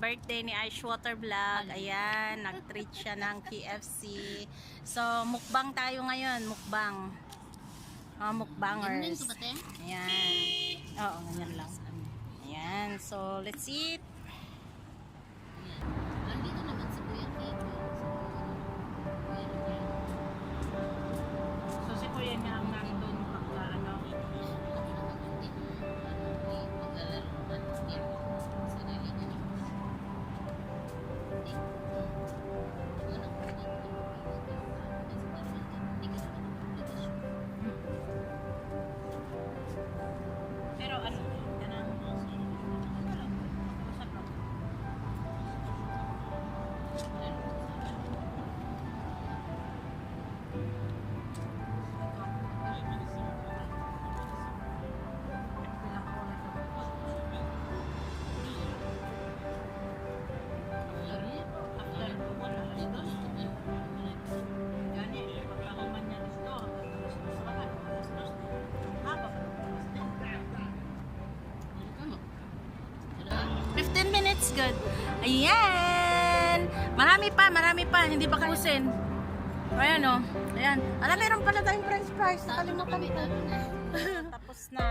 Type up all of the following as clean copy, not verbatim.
birthday ni Icewater Vlog. Ayan, nag-treat siya ng KFC. So, mukbang tayo ngayon. Mukbang. Mukbangers. Ayan. Oo, ganyan lang. Ayan. So, let's eat. Andito naman si Kuya Kiko. So, si Kuya niya ang nandun. Pero ano, ganang usap lang. Good. Ayan. Marami pa. Hindi pa kausin. Ayan o. Ayan. Alam, meron pala tayong french fries. Nakalimutan ko. Tapos na.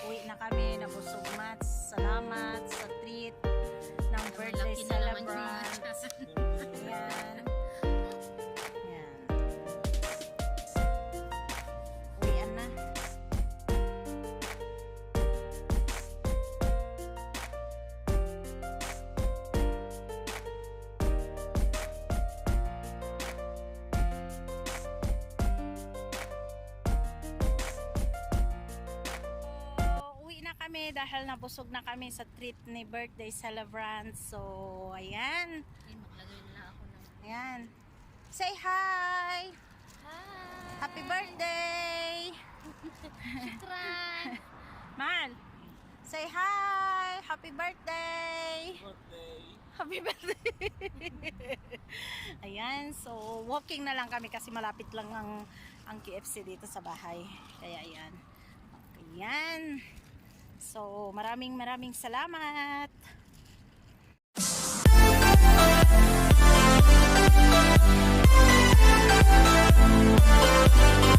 Uwi na kami. Nabusog mats. Salamat sa treat ng birthday celebrant. Ayan. Ayan. Uwian na. Kami dahil nabusog na kami sa treat ni birthday celebrant. So, ayan. Ayan. Say hi! Hi! Happy birthday! Shukran! Man, say hi! Happy birthday! Happy birthday! Ayan, so walking na lang kami kasi malapit lang ang KFC dito sa bahay. Kaya ayan. Okay, ayan. So, maraming salamat.